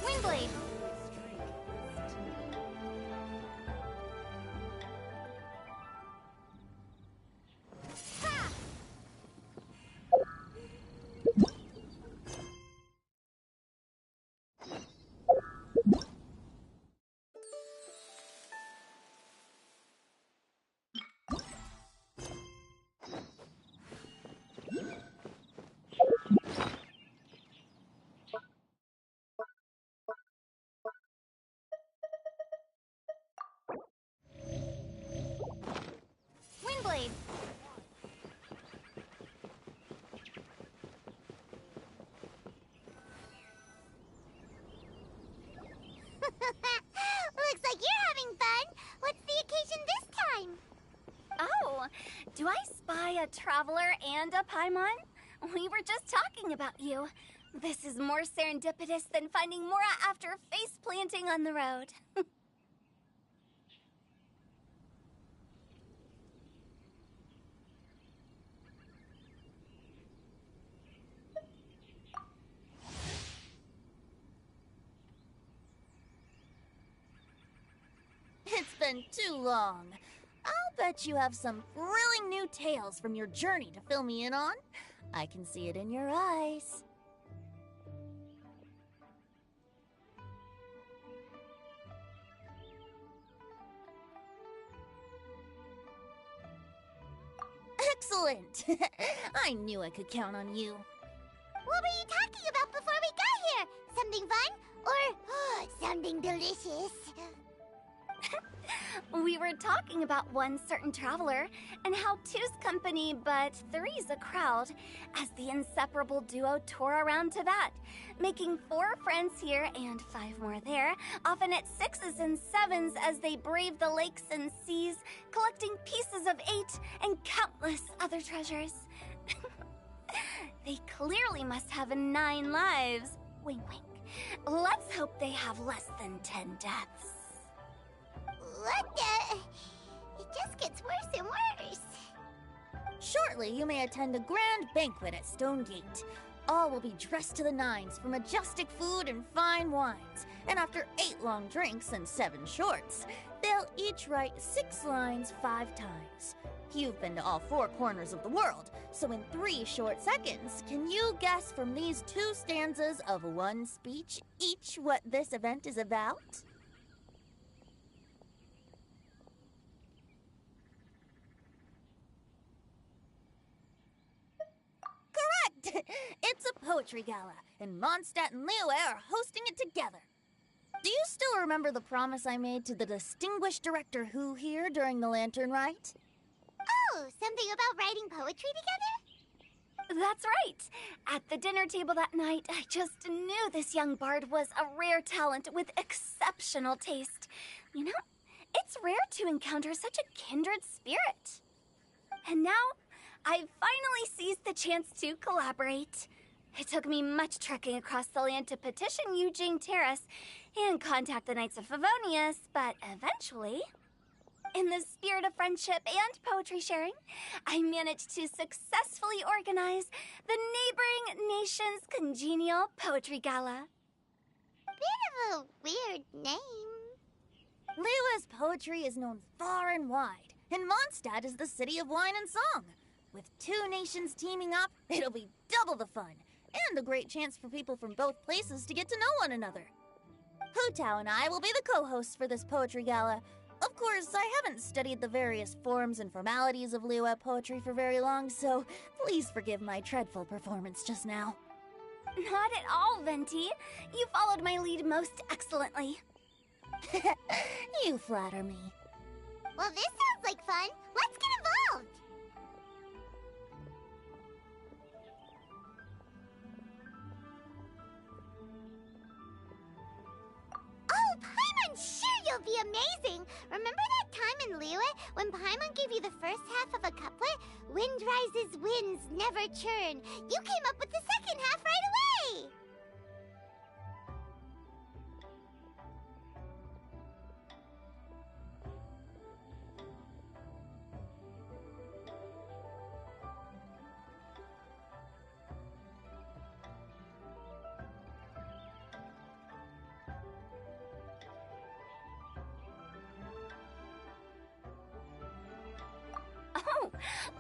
Windblade. Windblade. Looks like you're having fun. What's the occasion this time? Oh, do I spy a traveler and a Paimon? We were just talking about you. This is more serendipitous than finding Mora after face planting on the road. It's been too long. I'll bet you have some thrilling new tales from your journey to fill me in on. I can see it in your eyes. Excellent! I knew I could count on you. What were you talking about before we got here? Something fun? Or something delicious? We were talking about one certain traveler, and how two's company, but three's a crowd, as the inseparable duo tore around to that, making 4 friends here and 5 more there, often at 6s and 7s as they brave the lakes and seas, collecting pieces of 8 and countless other treasures. They clearly must have 9 lives. Wink, wink. Let's hope they have less than 10 deaths. What the? It just gets worse and worse. Shortly, you may attend a grand banquet at Stone Gate. All will be dressed to the nines for majestic food and fine wines. And after 8 long drinks and 7 shorts, they'll each write 6 lines 5 times. You've been to all 4 corners of the world, so in 3 short seconds, can you guess from these 2 stanzas of 1 speech each what this event is about? It's a poetry gala, and Mondstadt and Liyue are hosting it together. Do you still remember the promise I made to the distinguished director Who here during the Lantern Rite? Oh, something about writing poetry together? That's right. At the dinner table that night, I just knew this young bard was a rare talent with exceptional taste. You know, it's rare to encounter such a kindred spirit. And now, I've finally seized the chance to collaborate. It took me much trekking across the land to petition Eugene Terrace and contact the Knights of Favonius, but eventually, in the spirit of friendship and poetry sharing, I managed to successfully organize the neighboring nation's congenial poetry gala. Bit of a weird name. Liyue's poetry is known far and wide, and Mondstadt is the city of wine and song. With 2 nations teaming up, it'll be double the fun, and a great chance for people from both places to get to know one another. Hu Tao and I will be the co-hosts for this poetry gala. Of course, I haven't studied the various forms and formalities of Liyue poetry for very long, so please forgive my dreadful performance just now. Not at all, Venti. You followed my lead most excellently. You flatter me. Well, this sounds like fun. Let's get involved. it'll be amazing. Remember that time in Liyue when Paimon gave you the first half of a couplet? Wind rises, winds never churn. You came up with the second half right away.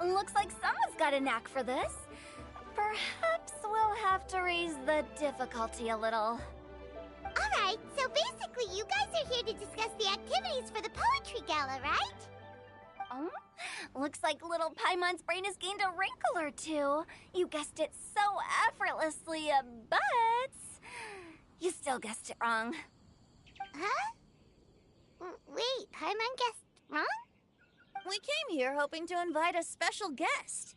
Looks like someone's got a knack for this. Perhaps we'll have to raise the difficulty a little. Alright, so basically you guys are here to discuss the activities for the poetry gala, right? Oh, looks like little Paimon's brain has gained a wrinkle or two. You guessed it so effortlessly, but you still guessed it wrong. Huh? Wait, Paimon guessed wrong? We came here hoping to invite a special guest.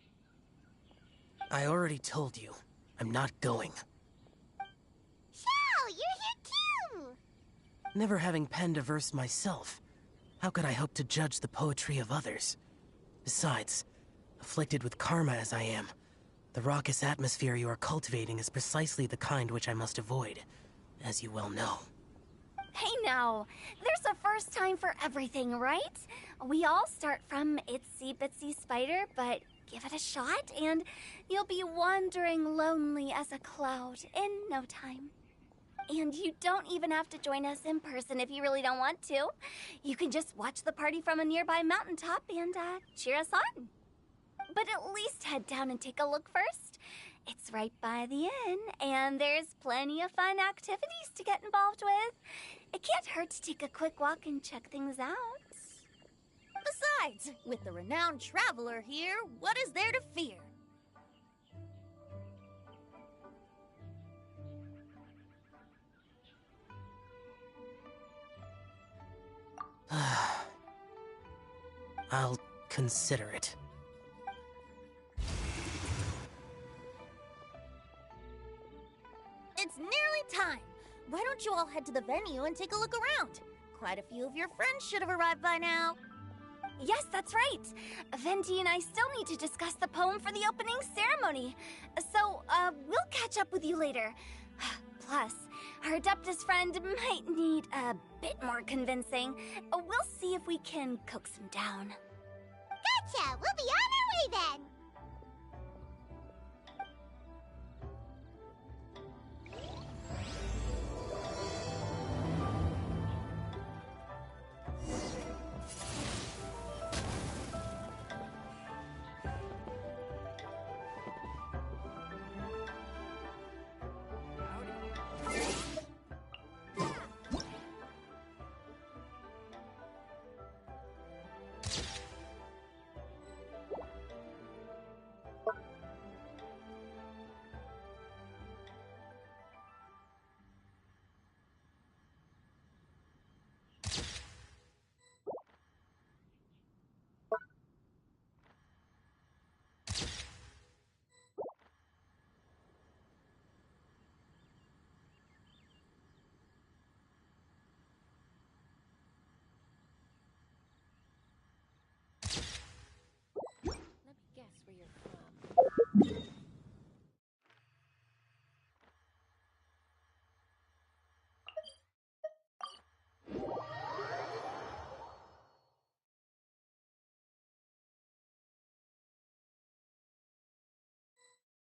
I already told you, I'm not going. Xiao, you're here too! Never having penned a verse myself, how could I hope to judge the poetry of others? Besides, afflicted with karma as I am, the raucous atmosphere you are cultivating is precisely the kind which I must avoid, as you well know. Hey now, there's a first time for everything, right? We all start from itsy bitsy spider, but give it a shot and you'll be wandering lonely as a cloud in no time. And you don't even have to join us in person if you really don't want to. You can just watch the party from a nearby mountaintop and cheer us on. But at least head down and take a look first. It's right by the inn, and there's plenty of fun activities to get involved with. It can't hurt to take a quick walk and check things out. Besides, with the renowned traveler here, what is there to fear? I'll consider it. It's nearly time. Why don't you all head to the venue and take a look around? Quite a few of your friends should have arrived by now. Yes, that's right. Venti and I still need to discuss the poem for the opening ceremony. So, we'll catch up with you later. Plus, our Adeptus friend might need a bit more convincing. We'll see if we can coax him down. Gotcha! We'll be on our way then!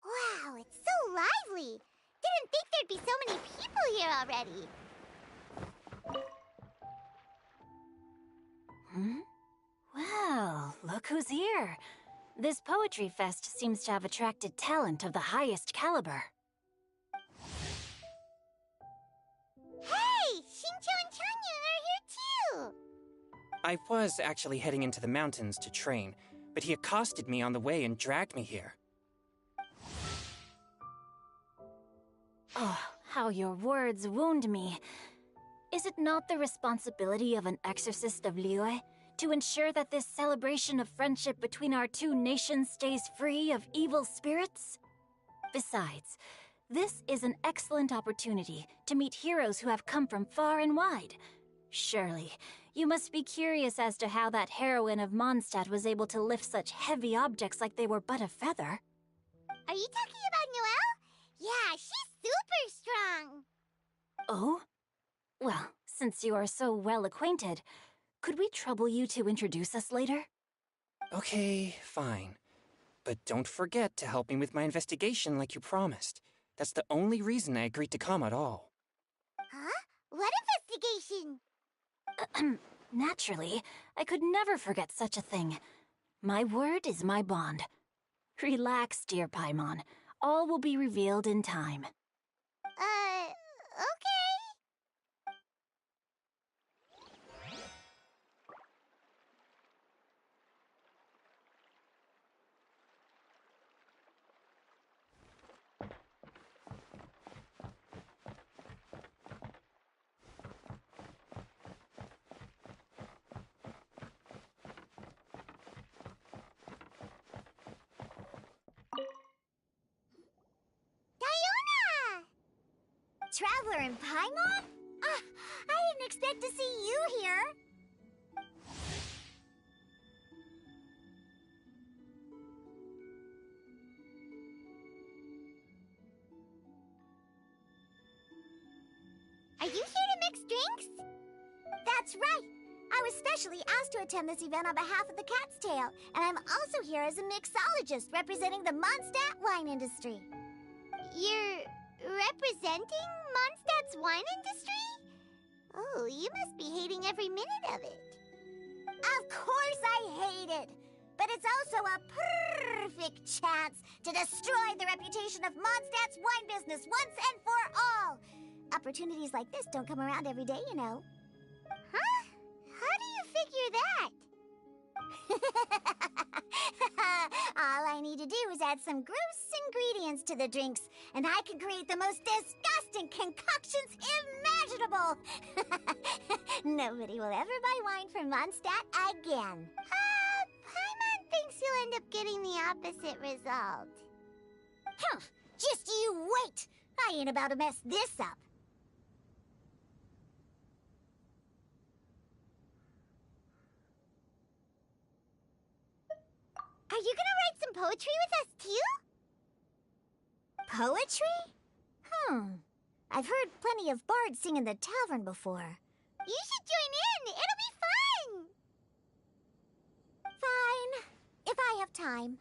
Wow, it's so lively! Didn't think there'd be so many people here already. Well, look who's here. This poetry fest seems to have attracted talent of the highest caliber. Hey! Shincho and Chanya are here too! I was actually heading into the mountains to train, but he accosted me on the way and dragged me here. Oh, how your words wound me. Is it not the responsibility of an exorcist of Liyue to ensure that this celebration of friendship between our two nations stays free of evil spirits? Besides, this is an excellent opportunity to meet heroes who have come from far and wide. Surely, you must be curious as to how that heroine of Mondstadt was able to lift such heavy objects like they were but a feather. Are you talking about Noelle? Yeah, she's super strong. Oh? Well, since you are so well acquainted, could we trouble you to introduce us later? Okay, fine. But don't forget to help me with my investigation like you promised. That's the only reason I agreed to come at all. Huh? What investigation? Naturally, I could never forget such a thing. My word is my bond. Relax, dear Paimon. All will be revealed in time. Okay. Diona! Traveler in Paimon? I didn't expect to see you here. Are you here to mix drinks? That's right. I was specially asked to attend this event on behalf of the Cat's Tail, and I'm also here as a mixologist representing the Mondstadt wine industry. You're representing Mondstadt's wine industry? Oh, you must be hating every minute of it. Of course I hate it, but it's also a perfect chance to destroy the reputation of Mondstadt's wine business once and for all. Opportunities like this don't come around every day, you know. Huh? How do you figure that? All I need to do is add some gross ingredients to the drinks, and I can create the most disgusting concoctions imaginable. Nobody will ever buy wine from Mondstadt again. Paimon thinks you'll end up getting the opposite result. Huh, just you wait. I ain't about to mess this up. Are you gonna write some poetry with us too? Poetry? I've heard plenty of bards sing in the tavern before. You should join in. It'll be fun. Fine, if I have time.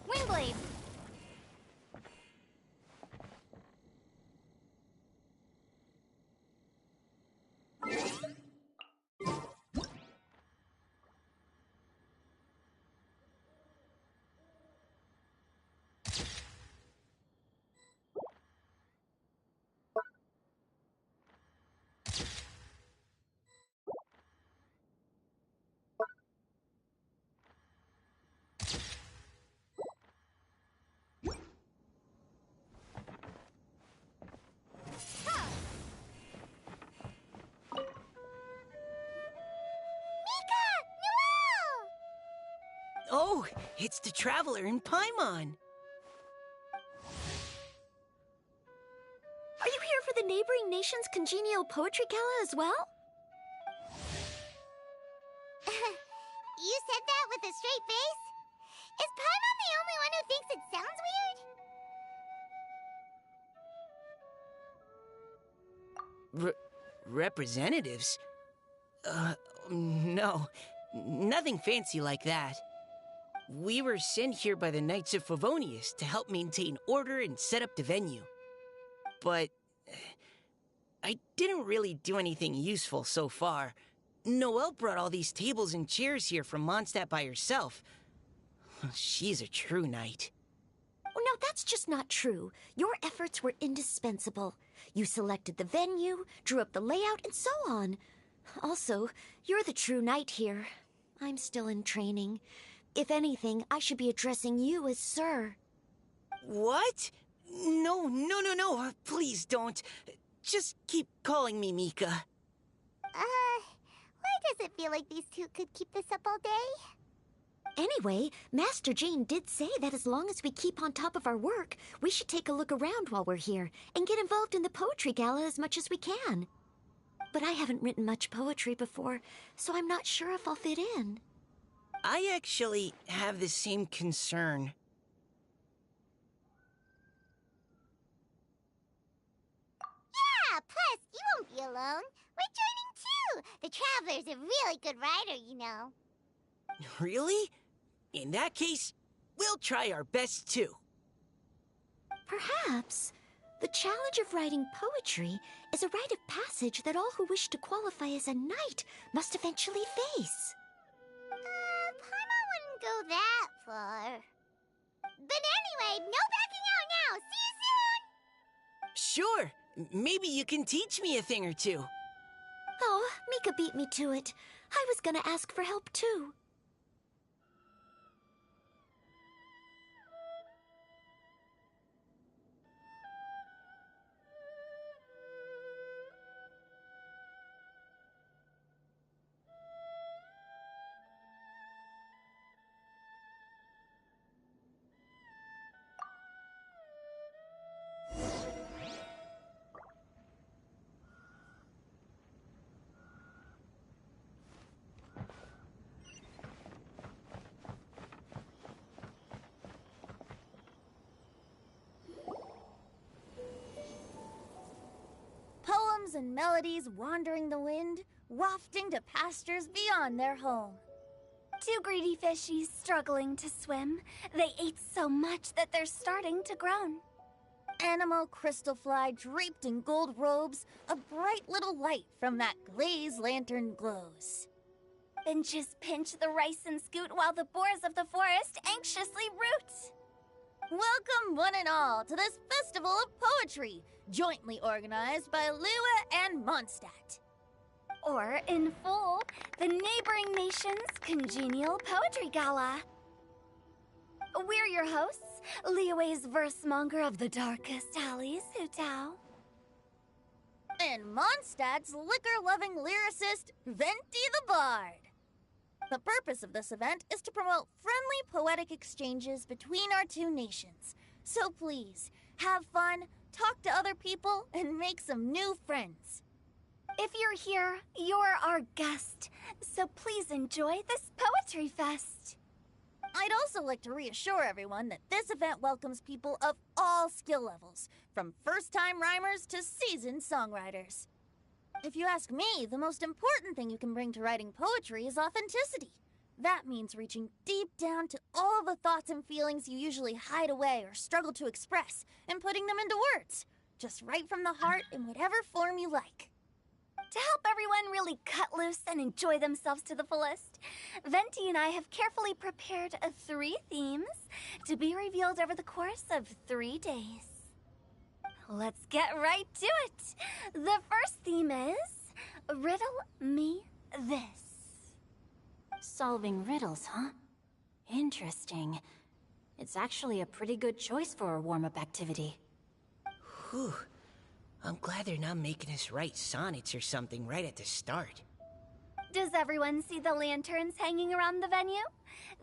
Windblade! Oh, it's the Traveler in Paimon. Are you here for the neighboring nation's congenial poetry gala as well? You said that with a straight face? Is Paimon the only one who thinks it sounds weird? Representatives? No. Nothing fancy like that. We were sent here by the Knights of Favonius to help maintain order and set up the venue. But I didn't really do anything useful so far. Noelle brought all these tables and chairs here from Mondstadt by herself. She's a true knight. Oh, no, that's just not true. Your efforts were indispensable. You selected the venue, drew up the layout, and so on. Also, you're the true knight here. I'm still in training. If anything, I should be addressing you as Sir. What? No. Please don't. Just keep calling me Mika. Why does it feel like these two could keep this up all day? Anyway, Master Jane did say that as long as we keep on top of our work, we should take a look around while we're here and get involved in the poetry gala as much as we can. But I haven't written much poetry before, so I'm not sure if I'll fit in. I actually have the same concern. Yeah, plus, you won't be alone. We're joining too. The Traveler's a really good writer, you know. Really? In that case, we'll try our best too. Perhaps the challenge of writing poetry is a rite of passage that all who wish to qualify as a knight must eventually face. Paimon wouldn't go that far. But anyway, no backing out now. See you soon! Sure, maybe you can teach me a thing or two. Oh, Mika beat me to it. I was gonna ask for help too. Poems and melodies wandering the wind, wafting to pastures beyond their home. Two greedy fishies struggling to swim. They ate so much that they're starting to groan. Animal crystal fly draped in gold robes, a bright little light from that glazed lantern glows. Benches pinch the rice and scoot while the boars of the forest anxiously root. Welcome one and all to this festival of poetry, jointly organized by Liyue and Mondstadt. Or, in full, the neighboring nation's congenial poetry gala. We're your hosts, Liyue's verse-monger of the darkest alleys, Hutao. And Mondstadt's liquor-loving lyricist, Venti the Bard. The purpose of this event is to promote friendly poetic exchanges between our two nations. So please, have fun, talk to other people, and make some new friends. If you're here, you're our guest, so please enjoy this poetry fest. I'd also like to reassure everyone that this event welcomes people of all skill levels, from first-time rhymers to seasoned songwriters. If you ask me, the most important thing you can bring to writing poetry is authenticity. That means reaching deep down to all the thoughts and feelings you usually hide away or struggle to express, and putting them into words. Just write from the heart in whatever form you like. To help everyone really cut loose and enjoy themselves to the fullest, Venti and I have carefully prepared 3 themes to be revealed over the course of 3 days. Let's get right to it. The first theme is Riddle Me This. Solving riddles, huh? Interesting. It's actually a pretty good choice for a warm-up activity. Whew. I'm glad they're not making us write sonnets or something right at the start. Does everyone see the lanterns hanging around the venue?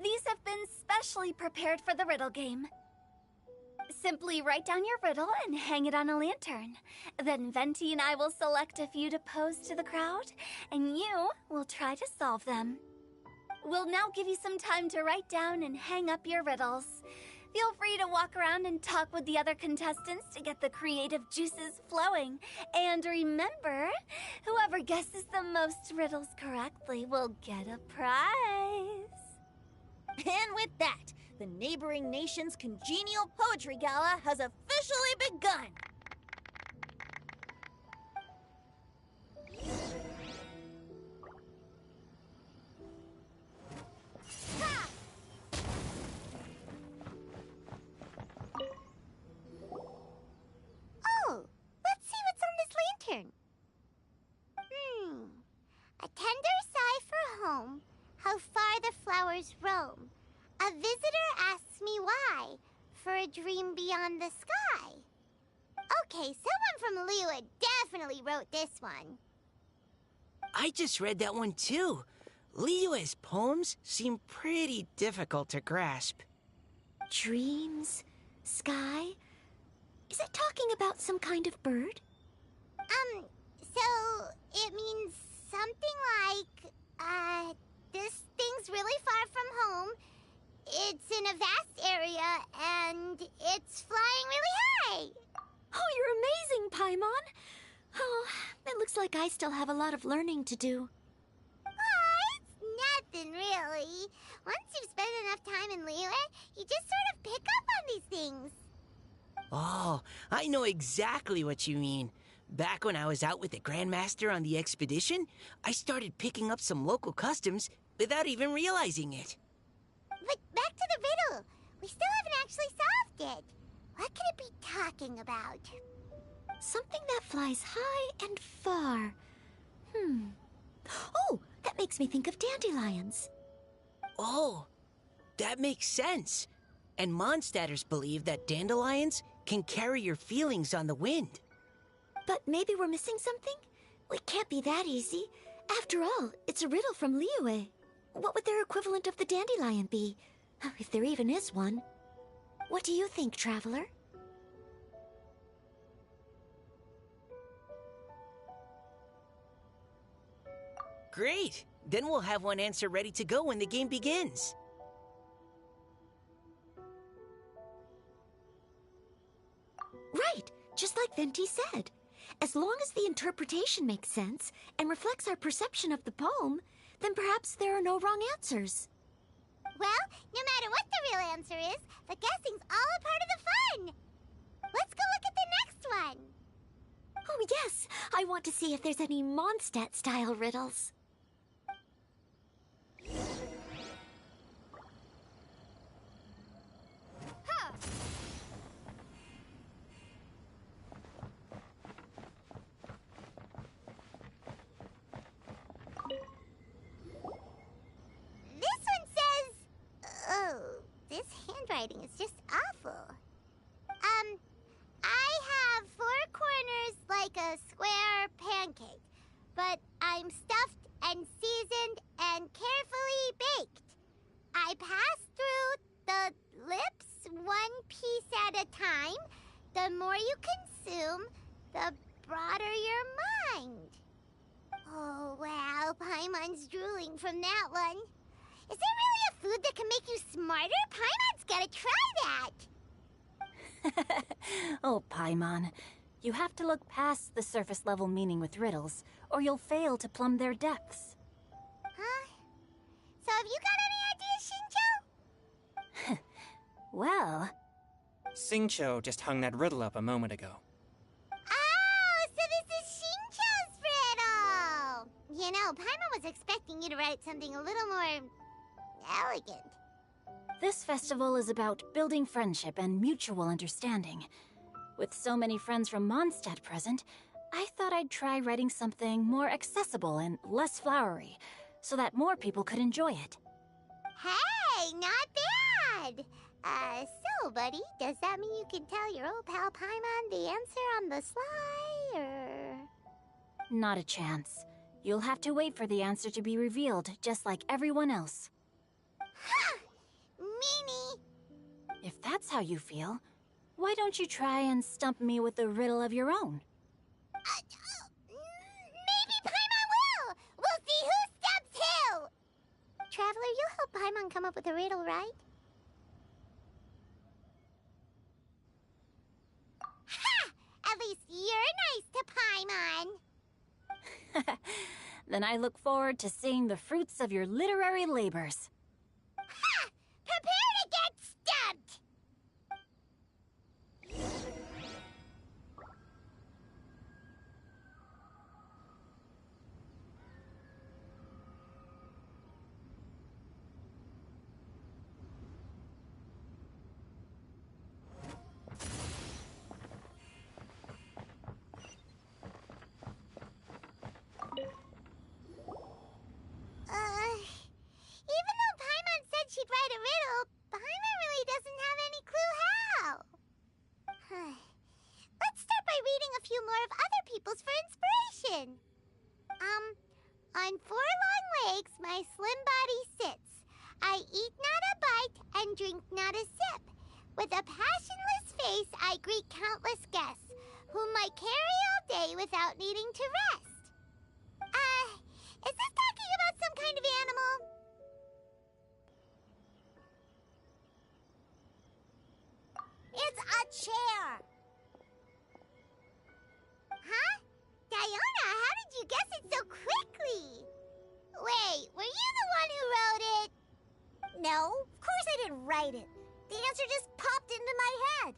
These have been specially prepared for the riddle game. Simply write down your riddle and hang it on a lantern. Then Venti and I will select a few to pose to the crowd, and you will try to solve them. We'll now give you some time to write down and hang up your riddles. Feel free to walk around and talk with the other contestants to get the creative juices flowing. And remember, whoever guesses the most riddles correctly will get a prize. And with that, the neighboring nation's congenial poetry gala has officially begun. Oh, let's see what's on this lantern. A tender sigh for home, how far the flowers roam. A visitor asks me why, for a dream beyond the sky. Okay, someone from Liyue definitely wrote this one. I just read that one too. Liyue's poems seem pretty difficult to grasp. Dreams? Sky? Is it talking about some kind of bird? So it means something like, this thing's really far from home. It's in a vast area, and it's flying really high. Oh, you're amazing, Paimon! Oh, it looks like I still have a lot of learning to do. It's nothing, really. Once you've spent enough time in Liyue, you just sort of pick up on these things. Oh, I know exactly what you mean. Back when I was out with the Grandmaster on the expedition, I started picking up some local customs without even realizing it. But back to the riddle. We still haven't actually solved it. What could it be talking about? Something that flies high and far. Oh, that makes me think of dandelions. Oh, that makes sense. And Mondstadters believe that dandelions can carry your feelings on the wind. But maybe we're missing something? It can't be that easy. After all, it's a riddle from Liyue. What would their equivalent of the dandelion be? If there even is one. What do you think, Traveler? Great! Then we'll have one answer ready to go when the game begins. Right! Just like Venti said. As long as the interpretation makes sense and reflects our perception of the poem, then perhaps there are no wrong answers. Well, no matter what the real answer is, the guessing's all a part of the fun. Let's go look at the next one. Oh, yes! I want to see if there's any Mondstadt-style riddles. This one says... Oh, this handwriting is just awful. I have 4 corners like a square pancake, but I'm stuffed and seasoned and carefully baked. I pass through the lips 1 piece at a time. The more you consume, the broader your mind. Oh, wow, Paimon's drooling from that one. Is there really a food that can make you smarter? Paimon's gotta try that. Oh, Paimon. You have to look past the surface-level meaning with riddles, or you'll fail to plumb their depths. Huh? So have you got any ideas, Shinjo? Well... Xingqiu just hung that riddle up a moment ago. Oh, so this is Shinjo's riddle! You know, Paimon was expecting you to write something a little more... elegant. This festival is about building friendship and mutual understanding. With so many friends from Mondstadt present, I thought I'd try writing something more accessible and less flowery, so that more people could enjoy it. Hey, not bad! So, buddy, does that mean you can tell your old pal Paimon the answer on the sly, or...? Not a chance. You'll have to wait for the answer to be revealed, just like everyone else. Ha! Meanie! If that's how you feel, why don't you try and stump me with a riddle of your own? Maybe Paimon will! We'll see who stumps who! Traveler, you'll help Paimon come up with a riddle, right? Ha! At least you're nice to Paimon! Then I look forward to seeing the fruits of your literary labors. Ha! Prepare to get stumped! Even though Paimon said she'd write a riddle, write it. The answer just popped into my head.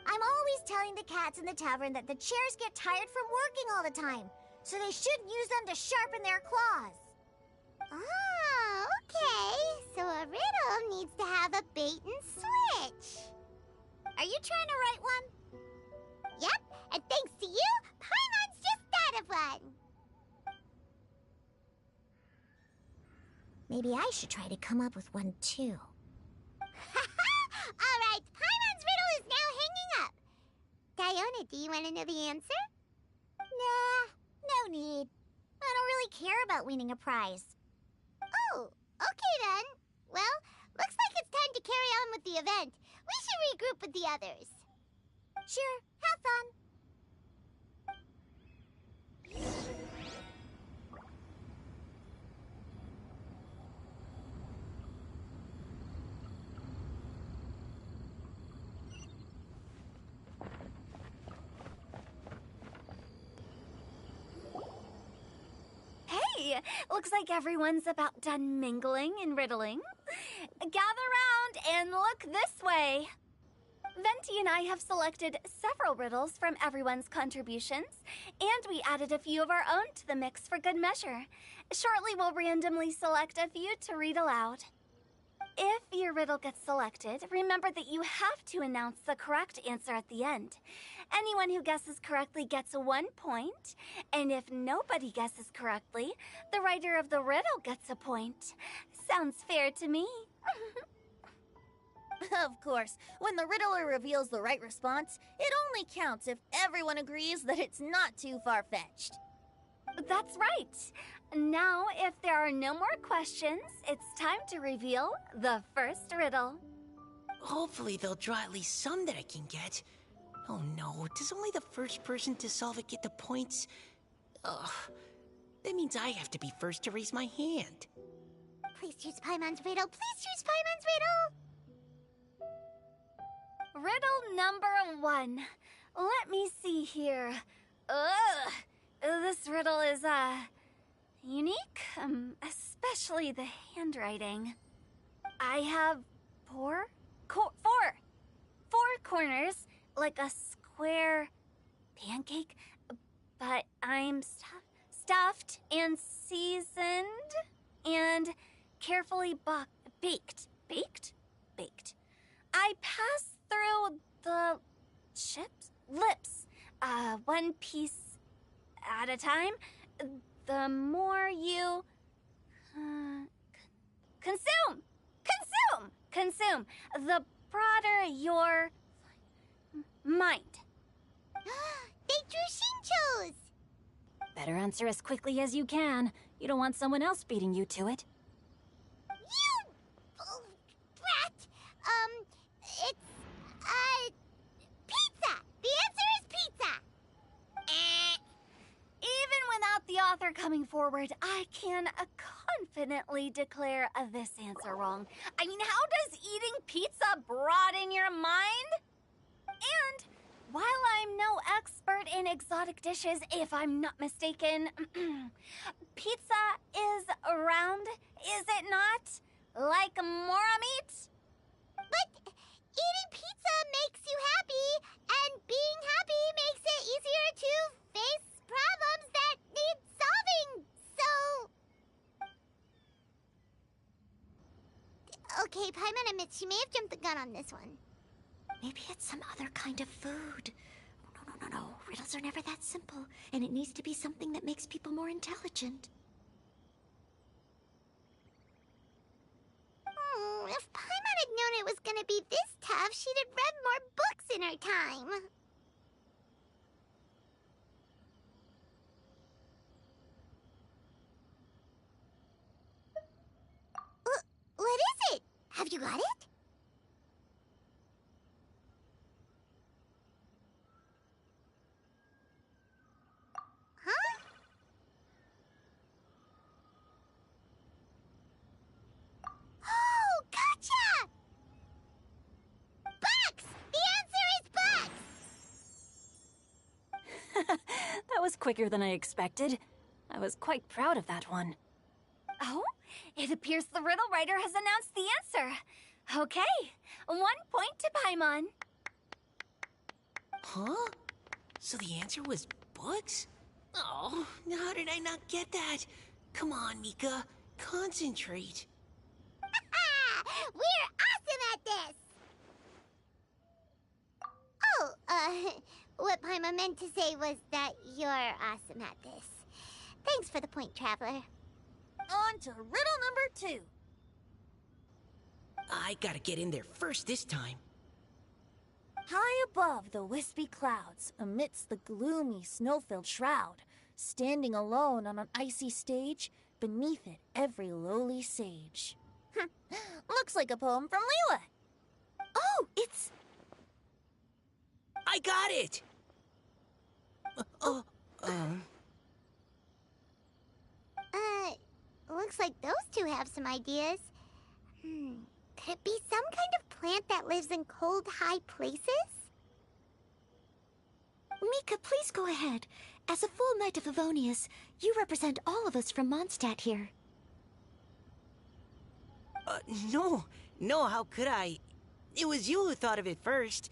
I'm always telling the cats in the tavern that the chairs get tired from working all the time, so they shouldn't use them to sharpen their claws. Ah, okay. So a riddle needs to have a bait and switch. Are you trying to write one? Yep, and thanks to you, Paimon's just thought of one. Maybe I should try to come up with one too. All right, Paimon's riddle is now hanging up. Diona, do you want to know the answer? Nah, no need. I don't really care about winning a prize. Oh, okay then. Well, looks like it's time to carry on with the event. We should regroup with the others. Sure, have fun. Hey, looks like everyone's about done mingling and riddling. Gather round and look this way. Venti and I have selected several riddles from everyone's contributions, and we added a few of our own to the mix for good measure. Shortly, we'll randomly select a few to read aloud. If your riddle gets selected, remember that you have to announce the correct answer at the end. Anyone who guesses correctly gets 1 point, and if nobody guesses correctly, the writer of the riddle gets a point. Sounds fair to me. Of course, when the riddler reveals the right response, it only counts if everyone agrees that it's not too far-fetched. That's right. Now, if there are no more questions, it's time to reveal the first riddle. Hopefully they'll draw at least some that I can get. Oh no, does only the first person to solve it get the points? Ugh, that means I have to be first to raise my hand. Please choose Paimon's riddle. Please choose Paimon's riddle. Riddle number 1. Let me see here. Ugh, this riddle is, unique, especially the handwriting. I have four corners, like a square pancake, but I'm stuffed and seasoned and carefully baked. Baked. I pass through the lips, one piece at a time. The more you consume, the broader your mind. They drew Shinchos! Better answer as quickly as you can. You don't want someone else beating you to it. You brat! It's pizza! The answer is pizza! Even without the author coming forward, I can confidently declare this answer wrong. I mean, how does eating pizza broaden your mind? And while I'm no expert in exotic dishes, if I'm not mistaken, pizza is round, is it not? Like mora meat? But eating pizza makes you happy, and being happy makes it easier to face problems that need solving, so... Okay, Paimon admits she may have jumped the gun on this one. Maybe it's some other kind of food. No. Riddles are never that simple, and it needs to be something that makes people more intelligent. If Paimon had known it was gonna be this tough, she'd have read more books in her time. What is it? Have you got it? Huh? Oh, gotcha! Bucks! The answer is bucks! That was quicker than I expected. I was quite proud of that one. Oh, it appears the riddle writer has announced the answer. Okay, 1 point to Paimon. Huh? So the answer was books? Oh, how did I not get that? Come on, Mika. Concentrate. We're awesome at this! Oh, what Paimon meant to say was that you're awesome at this. Thanks for the point, Traveler. On to riddle number 2. I gotta get in there first this time. High above the wispy clouds, amidst the gloomy snow-filled shroud, standing alone on an icy stage, beneath it every lowly sage. Looks like a poem from Leela. Oh, it's... I got it! Looks like those two have some ideas. Could it be some kind of plant that lives in cold, high places? Mika, please go ahead. As a full Knight of Favonius, you represent all of us from Mondstadt here. No, how could I? It was you who thought of it first.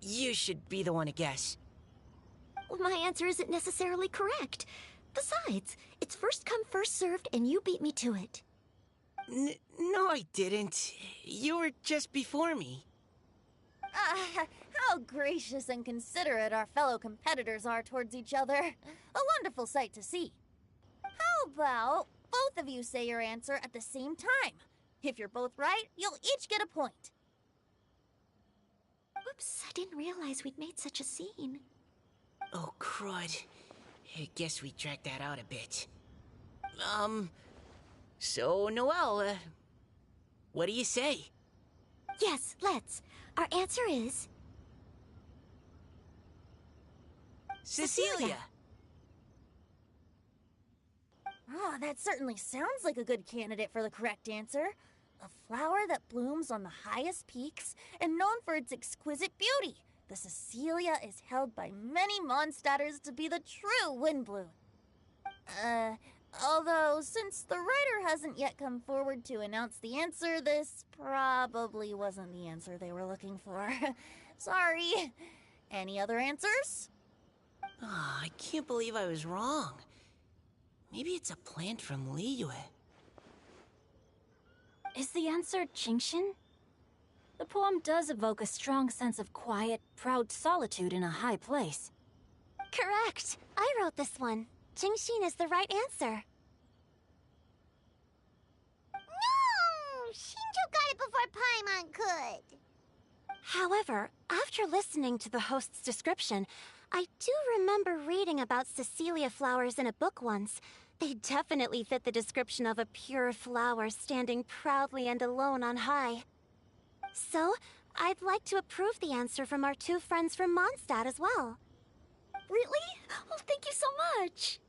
You should be the one to guess. Well, my answer isn't necessarily correct. Besides, it's first come, first served, and you beat me to it. No, I didn't. You were just before me. How gracious and considerate our fellow competitors are towards each other. A wonderful sight to see. How about both of you say your answer at the same time? If you're both right, you'll each get a point. Oops, I didn't realize we'd made such a scene. Oh, crud. I guess we dragged that out a bit. So, Noelle, what do you say? Yes, let's. Our answer is... Cecilia! Ah, that certainly sounds like a good candidate for the correct answer. A flower that blooms on the highest peaks and known for its exquisite beauty. The Cecilia is held by many Mondstadters to be the true Windbloom. Although, since the writer hasn't yet come forward to announce the answer, this probably wasn't the answer they were looking for. Sorry. Any other answers? Oh, I can't believe I was wrong. Maybe it's a plant from Liyue. Is the answer Genshin? The poem does evoke a strong sense of quiet, proud solitude in a high place. Correct. I wrote this one. Genshin is the right answer. No! Shinjo got it before Paimon could. However, after listening to the host's description, I do remember reading about Cecilia flowers in a book once. They definitely fit the description of a pure flower standing proudly and alone on high. So, I'd like to approve the answer from our two friends from Mondstadt as well. Really? Oh, thank you so much.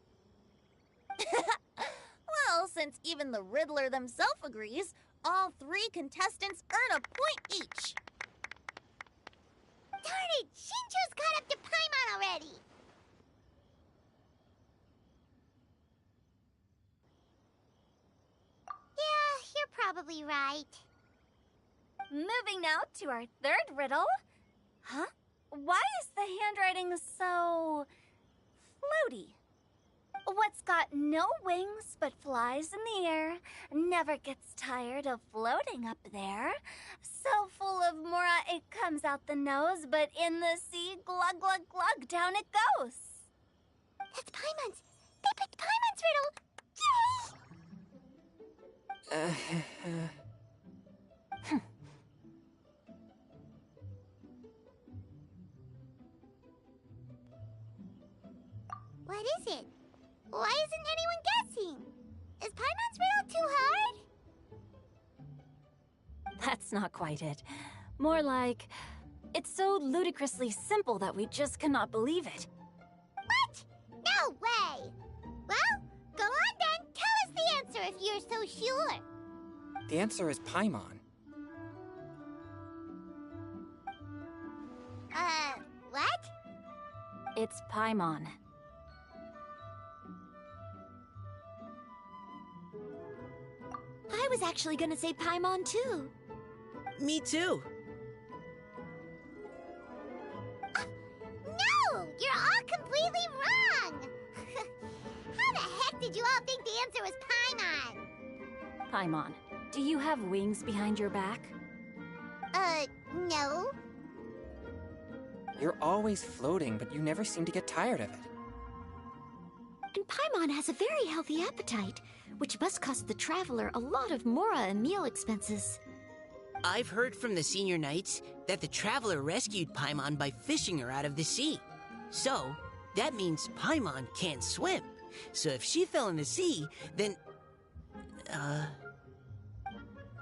Well, since even the Riddler themselves agrees, all 3 contestants earn a point each. Darn it! Shinjo's caught up to Paimon already! Yeah, you're probably right. Moving now to our third riddle. Huh? Why is the handwriting so... floaty? What's got no wings but flies in the air, never gets tired of floating up there. So full of mora it comes out the nose, but in the sea, glug glug glug, down it goes. That's Paimon's. They picked Paimon's riddle. Yay! What is it? Why isn't anyone guessing? Is Paimon's riddle too hard? That's not quite it. More like, it's so ludicrously simple that we just cannot believe it. What? No way! Well, go on then. Tell us the answer if you're so sure. The answer is Paimon. What? It's Paimon. I was actually gonna say Paimon too. Me too. No! You're all completely wrong! How the heck did you all think the answer was Paimon? Paimon, do you have wings behind your back? No. You're always floating, but you never seem to get tired of it. And Paimon has a very healthy appetite, which must cost the traveler a lot of mora and meal expenses. I've heard from the senior knights that the traveler rescued Paimon by fishing her out of the sea. So, that means Paimon can't swim. So if she fell in the sea, then...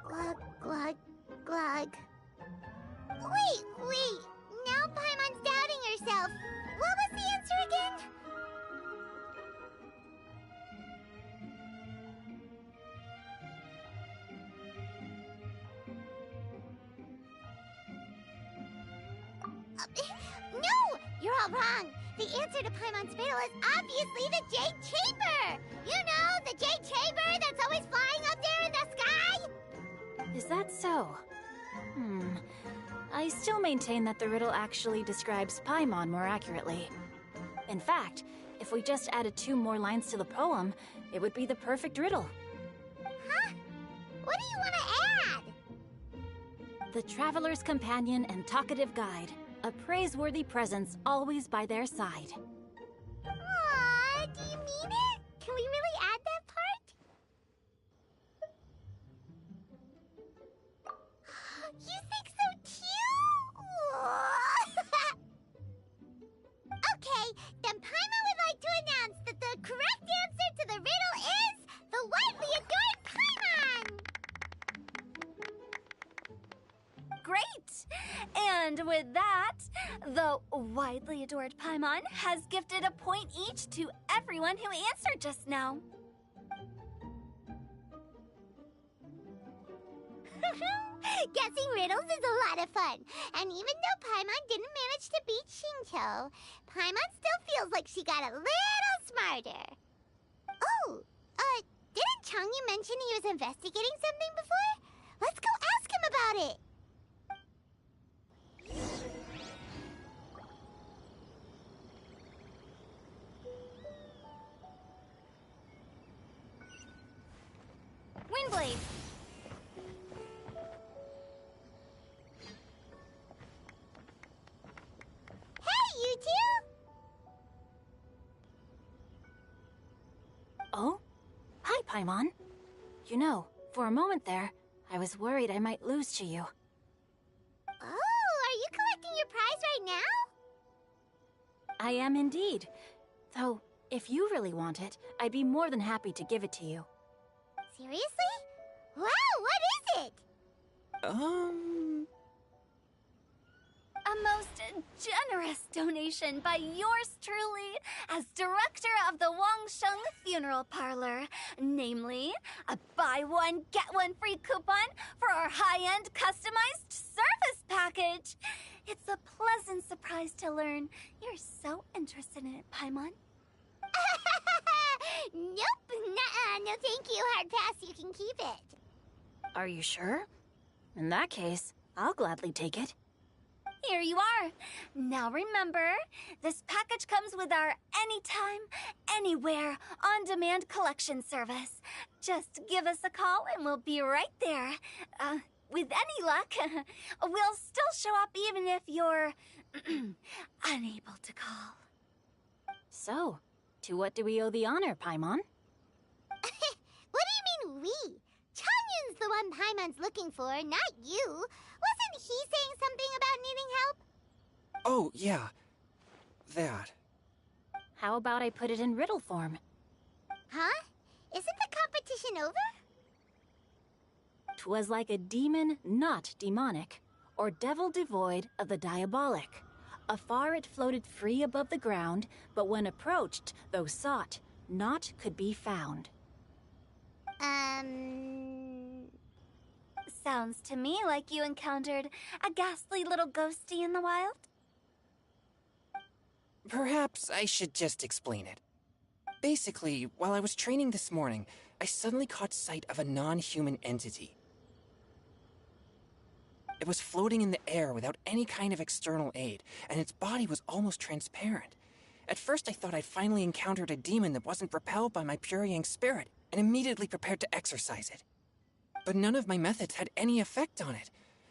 Glug, glug, glug. Wait! Now Paimon's doubting herself. What was the answer again? No! You're all wrong. The answer to Paimon's riddle is obviously the Jade Chamber! You know, the Jade Chamber that's always flying up there in the sky? Is that so? I still maintain that the riddle actually describes Paimon more accurately. In fact, if we just added 2 more lines to the poem, it would be the perfect riddle. Huh? What do you want to add? The traveler's companion and talkative guide, a praiseworthy presence always by their side. Aww, do you mean it? Can we really add that part? You think so too? Okay, then Paimon would like to announce that the correct answer to the riddle is the widely adored Paimon! Great! And with that, the widely adored Paimon has gifted a point each to everyone who answered just now. Guessing riddles is a lot of fun. And even though Paimon didn't manage to beat Shinto, Paimon still feels like she got a little smarter. Oh, didn't Changyu mention he was investigating something before? Let's go ask him about it. Windblade! Hey, you two! Oh? Hi, Paimon. You know, for a moment there, I was worried I might lose to you. Oh, are you collecting your prize right now? I am indeed. Though, if you really want it, I'd be more than happy to give it to you. Seriously? Wow, what is it? A most generous donation by yours truly as director of the Wangsheng Funeral Parlor. Namely, a buy one, get one free coupon for our high-end customized service package. It's a pleasant surprise to learn you're so interested in it, Paimon. Nope, nuh-uh, no thank you, hard pass, you can keep it. Are you sure? In that case, I'll gladly take it. Here you are. Now remember, this package comes with our anytime, anywhere, on-demand collection service. Just give us a call and we'll be right there. With any luck, we'll still show up even if you're unable to call. So, to what do we owe the honor, Paimon? What do you mean, we? Changyun's the one Paimon's looking for, not you. Wasn't he saying something about needing help? Oh, yeah. That. How about I put it in riddle form? Huh? Isn't the competition over? 'Twas like a demon not demonic, or devil devoid of the diabolic. Afar it floated free above the ground, but when approached, though sought, naught could be found. Sounds to me like you encountered a ghastly little ghostie in the wild. Perhaps I should just explain it. Basically, while I was training this morning, I suddenly caught sight of a non-human entity. It was floating in the air without any kind of external aid, and its body was almost transparent. At first I thought I'd finally encountered a demon that wasn't repelled by my purifying spirit, and immediately prepared to exorcise it. But none of my methods had any effect on it,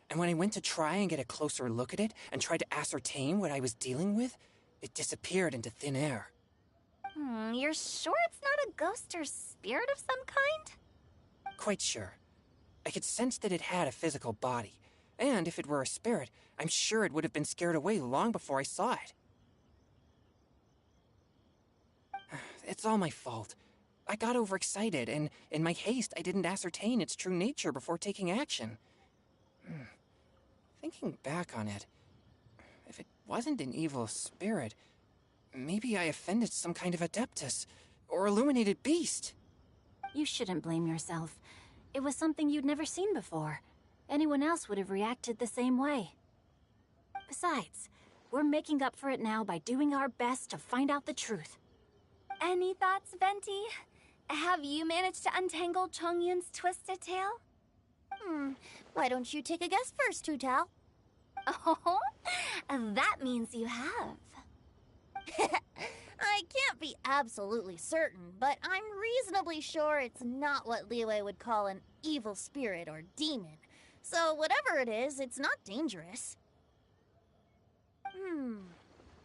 and when I went to try and get a closer look at it and tried to ascertain what I was dealing with, it disappeared into thin air. You're sure it's not a ghost or spirit of some kind? Quite sure. I could sense that it had a physical body, and if it were a spirit, I'm sure it would have been scared away long before I saw it. It's all my fault. I got overexcited, and in my haste, I didn't ascertain its true nature before taking action. Thinking back on it, if it wasn't an evil spirit, maybe I offended some kind of adeptus, or illuminated beast. You shouldn't blame yourself. It was something you'd never seen before. Anyone else would have reacted the same way. Besides, we're making up for it now by doing our best to find out the truth. Any thoughts, Venti? Have you managed to untangle Chongyun's twisted tail? Why don't you take a guess first, Tutal? Oh, that means you have. I can't be absolutely certain, but I'm reasonably sure it's not what Liyue would call an evil spirit or demon. So whatever it is, it's not dangerous.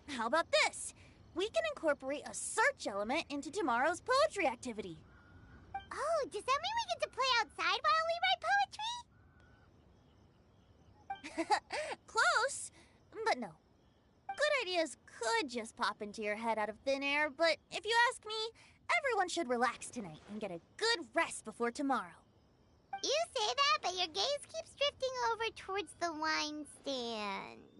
How about this? We can incorporate a search element into tomorrow's poetry activity. Oh, does that mean we get to play outside while we write poetry? Close, but no. Good ideas could just pop into your head out of thin air, but if you ask me, everyone should relax tonight and get a good rest before tomorrow. You say that, but your gaze keeps drifting over towards the wine stand.